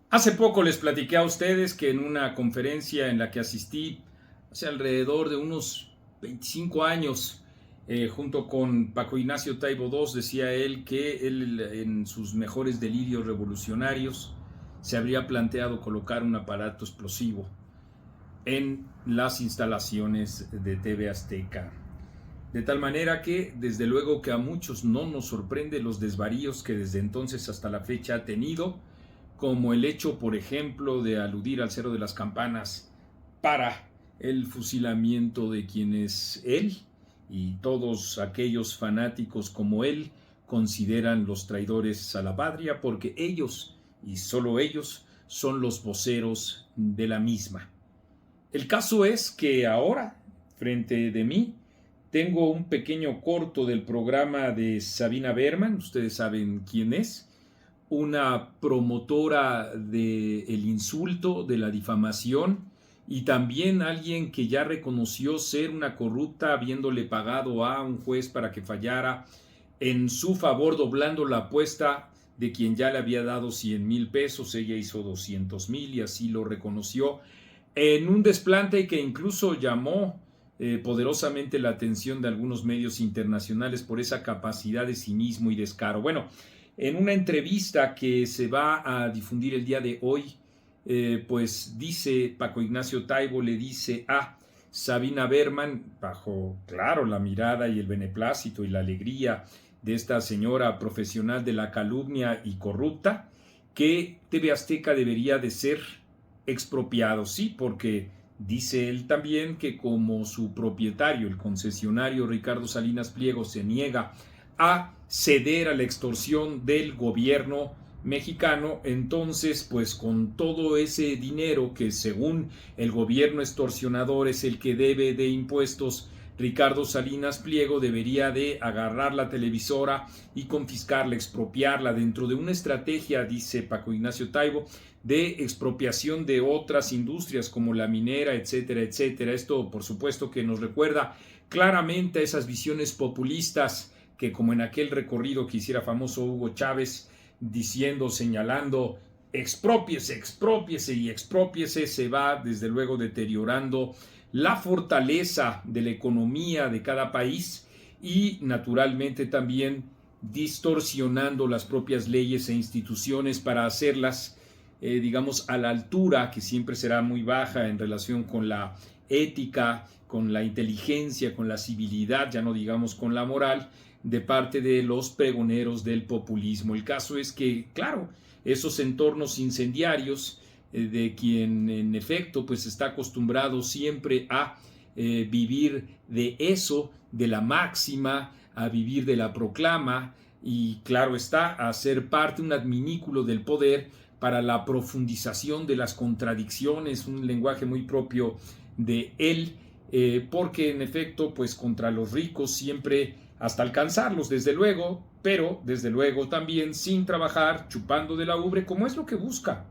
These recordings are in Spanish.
Hace poco les platiqué a ustedes que en una conferencia en la que asistí hace alrededor de unos 25 años, junto con Paco Ignacio Taibo II, decía él que él en sus mejores delirios revolucionarios se habría planteado colocar un aparato explosivo en las instalaciones de TV Azteca. De tal manera que, desde luego que a muchos no nos sorprende los desvaríos que desde entonces hasta la fecha ha tenido, como el hecho, por ejemplo, de aludir al Cerro de las Campanas para el fusilamiento de quienes él y todos aquellos fanáticos como él consideran los traidores a la patria, porque ellos, y solo ellos, son los voceros de la misma. El caso es que ahora, frente de mí, tengo un pequeño corto del programa de Sabina Berman, ustedes saben quién es, una promotora del insulto, de la difamación, y también alguien que ya reconoció ser una corrupta habiéndole pagado a un juez para que fallara en su favor, doblando la apuesta de quien ya le había dado 100,000 pesos. Ella hizo 200,000 y así lo reconoció en un desplante que incluso llamó poderosamente la atención de algunos medios internacionales por esa capacidad de cinismo y descaro. Bueno, en una entrevista que se va a difundir el día de hoy, pues dice Paco Ignacio Taibo, le dice a Sabina Berman, bajo, claro, la mirada y el beneplácito y la alegría de esta señora profesional de la calumnia y corrupta, que TV Azteca debería de ser expropiado. Sí, porque dice él también que como su propietario, el concesionario Ricardo Salinas Pliego, se niega a ceder a la extorsión del gobierno mexicano, entonces pues con todo ese dinero que según el gobierno extorsionador es el que debe de impuestos, Ricardo Salinas Pliego debería de agarrar la televisora y confiscarla, expropiarla dentro de una estrategia, dice Paco Ignacio Taibo, de expropiación de otras industrias como la minera, etcétera, etcétera. Esto, por supuesto, que nos recuerda claramente a esas visiones populistas que, como en aquel recorrido que hiciera famoso Hugo Chávez, diciendo, señalando, expropiese, expropiese y expropiese, se va desde luego deteriorando la fortaleza de la economía de cada país y naturalmente también distorsionando las propias leyes e instituciones para hacerlas, digamos, a la altura, que siempre será muy baja en relación con la ética, con la inteligencia, con la civilidad, ya no digamos con la moral, de parte de los pregoneros del populismo. El caso es que, claro, esos entornos incendiarios, de quien en efecto pues está acostumbrado siempre a vivir de eso, de la máxima, a vivir de la proclama y claro está, a ser parte, un adminículo del poder para la profundización de las contradicciones, un lenguaje muy propio de él, porque en efecto pues contra los ricos siempre hasta alcanzarlos desde luego, pero desde luego también sin trabajar, chupando de la ubre, como es lo que busca.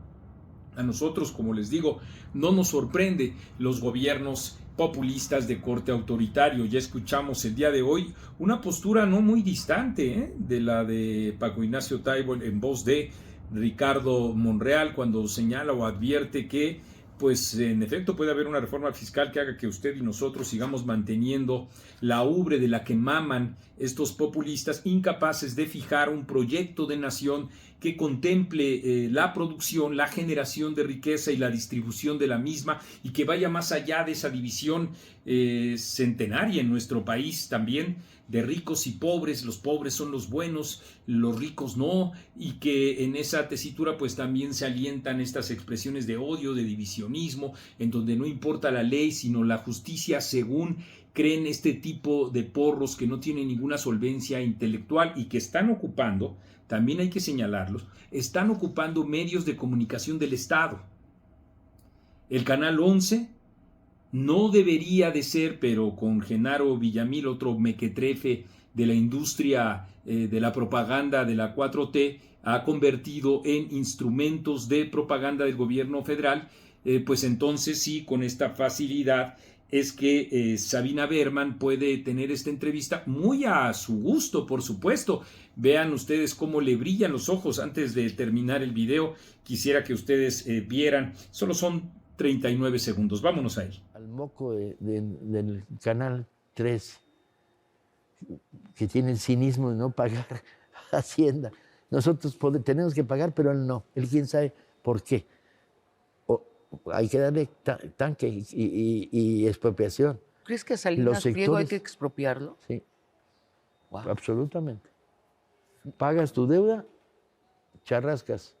A nosotros, como les digo, no nos sorprende los gobiernos populistas de corte autoritario. Ya escuchamos el día de hoy una postura no muy distante de la de Paco Ignacio Taibo en voz de Ricardo Monreal cuando señala o advierte que pues en efecto puede haber una reforma fiscal que haga que usted y nosotros sigamos manteniendo la ubre de la que maman estos populistas, incapaces de fijar un proyecto de nación que contemple la producción, la generación de riqueza y la distribución de la misma y que vaya más allá de esa división centenaria en nuestro país también de ricos y pobres. Los pobres son los buenos, los ricos no, y que en esa tesitura pues también se alientan estas expresiones de odio, de divisionismo, en donde no importa la ley sino la justicia, según creen este tipo de porros que no tienen ninguna solvencia intelectual y que están ocupando, también hay que señalarlos, están ocupando medios de comunicación del Estado. El Canal 11 no debería de ser, pero con Genaro Villamil, otro mequetrefe de la industria de la propaganda de la 4T, ha convertido en instrumentos de propaganda del gobierno federal, pues entonces sí, con esta facilidad es que Sabina Berman puede tener esta entrevista muy a su gusto, por supuesto. Vean ustedes cómo le brillan los ojos antes de terminar el video. Quisiera que ustedes vieran. Solo son 39 segundos. Vámonos ahí. Al moco del Canal 3, que tiene el cinismo de no pagar Hacienda. Nosotros tenemos que pagar, pero él no. Él quién sabe por qué. Hay que darle tanque y expropiación. ¿Crees que a Salinas Pliego hay que expropiarlo? Sí, wow. Absolutamente. Pagas tu deuda, charrascas,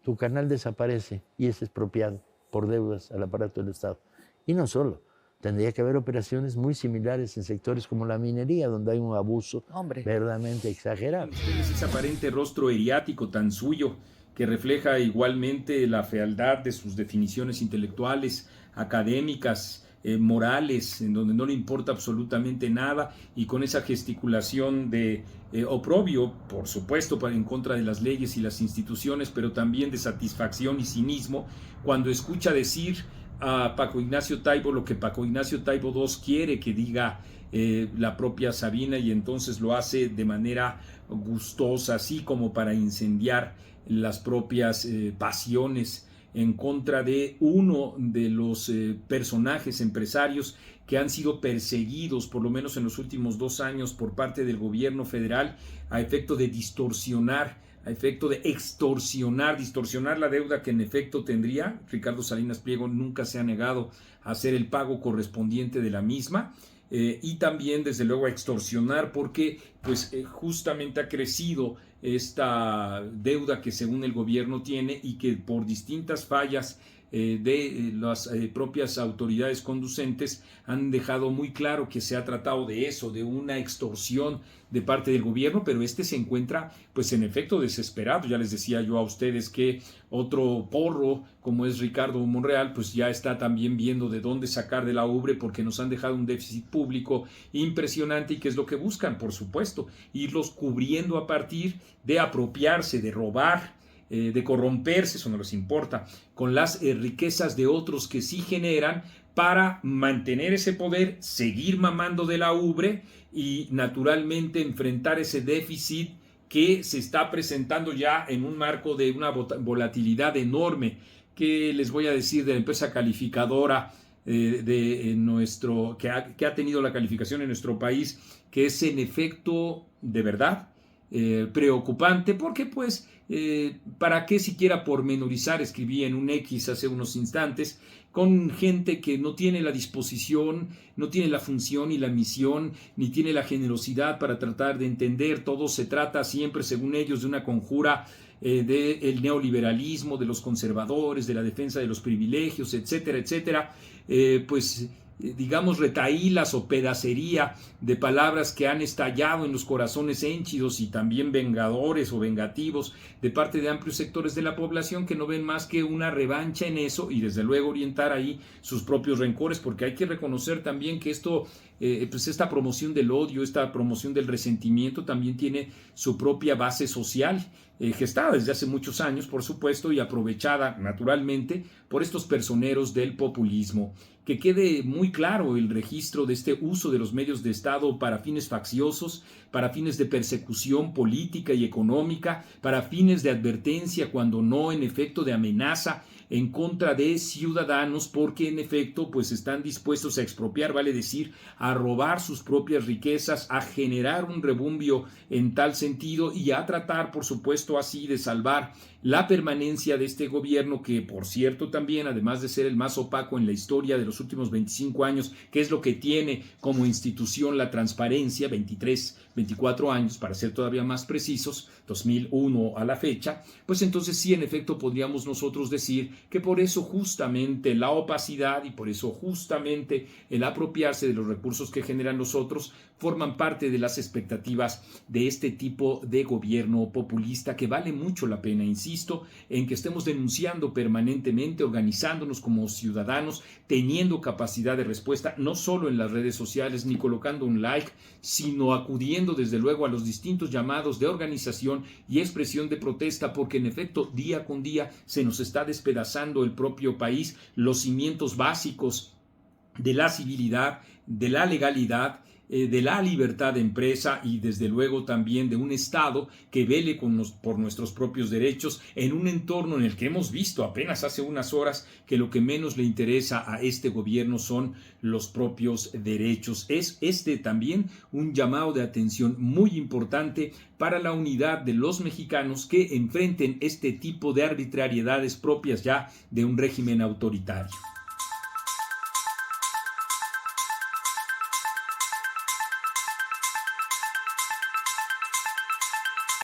tu canal desaparece y es expropiado por deudas al aparato del Estado. Y no solo, tendría que haber operaciones muy similares en sectores como la minería, donde hay un abuso verdaderamente exagerado. Ese aparente rostro eriático tan suyo, que refleja igualmente la fealdad de sus definiciones intelectuales, académicas, morales, en donde no le importa absolutamente nada, y con esa gesticulación de oprobio, por supuesto, en contra de las leyes y las instituciones, pero también de satisfacción y cinismo, cuando escucha decir a Paco Ignacio Taibo lo que Paco Ignacio Taibo II quiere que diga la propia Sabina, y entonces lo hace de manera gustosa, así como para incendiar las propias pasiones en contra de uno de los personajes empresarios que han sido perseguidos, por lo menos en los últimos 2 años, por parte del gobierno federal, a efecto de distorsionar, a efecto de distorsionar la deuda que en efecto tendría. Ricardo Salinas Pliego nunca se ha negado a hacer el pago correspondiente de la misma. Y también desde luego a extorsionar, porque pues justamente ha crecido esta deuda que según el gobierno tiene, y que por distintas fallas de las propias autoridades conducentes han dejado muy claro que se ha tratado de eso, de una extorsión de parte del gobierno, pero se encuentra pues en efecto desesperado. Ya les decía yo a ustedes que otro porro como es Ricardo Monreal pues ya está también viendo de dónde sacar de la ubre, porque nos han dejado un déficit público impresionante. ¿Y qué es lo que buscan? Por supuesto, irlos cubriendo a partir de apropiarse, de robar, de corromperse, eso no les importa, con las riquezas de otros que sí generan, para mantener ese poder, seguir mamando de la ubre y naturalmente enfrentar ese déficit que se está presentando ya en un marco de una volatilidad enorme. ¿Qué les voy a decir de la empresa calificadora que ha tenido la calificación en nuestro país, que es en efecto de verdad preocupante? Porque pues ¿para qué siquiera pormenorizar? Escribí en un X hace unos instantes, con gente que no tiene la disposición, no tiene la función y la misión, ni tiene la generosidad para tratar de entender. Todo se trata siempre, según ellos, de una conjura del neoliberalismo, de los conservadores, de la defensa de los privilegios, etcétera, etcétera. Digamos, retahílas o pedacería de palabras que han estallado en los corazones hénchidos y también vengadores o vengativos de parte de amplios sectores de la población, que no ven más que una revancha en eso, y desde luego orientar ahí sus propios rencores, porque hay que reconocer también que esto, pues esta promoción del odio, esta promoción del resentimiento también tiene su propia base social, gestada desde hace muchos años, por supuesto, y aprovechada naturalmente por estos personeros del populismo. Que quede muy claro el registro de este uso de los medios de Estado para fines facciosos, para fines de persecución política y económica, para fines de advertencia, cuando no en efecto de amenaza en contra de ciudadanos, porque en efecto pues están dispuestos a expropiar, vale decir, a robar sus propias riquezas, a generar un rebumbio en tal sentido, y a tratar por supuesto así de salvar la permanencia de este gobierno, que por cierto también, además de ser el más opaco en la historia de los últimos 25 años, que es lo que tiene como institución la transparencia, 24 años para ser todavía más precisos, 2001 a la fecha, pues entonces sí, en efecto podríamos nosotros decir que por eso justamente la opacidad y por eso justamente el apropiarse de los recursos que generan los otros forman parte de las expectativas de este tipo de gobierno populista, que vale mucho la pena, insisto, en que estemos denunciando permanentemente, organizándonos como ciudadanos, teniendo capacidad de respuesta, no solo en las redes sociales ni colocando un like, sino acudiendo desde luego a los distintos llamados de organización y expresión de protesta, porque en efecto día con día se nos está despedazando el propio país, los cimientos básicos de la civilidad, de la legalidad, de la libertad de empresa y desde luego también de un Estado que vele por nuestros propios derechos en un entorno en el que hemos visto apenas hace unas horas que lo que menos le interesa a este gobierno son los propios derechos. Es también un llamado de atención muy importante para la unidad de los mexicanos que enfrenten este tipo de arbitrariedades propias ya de un régimen autoritario.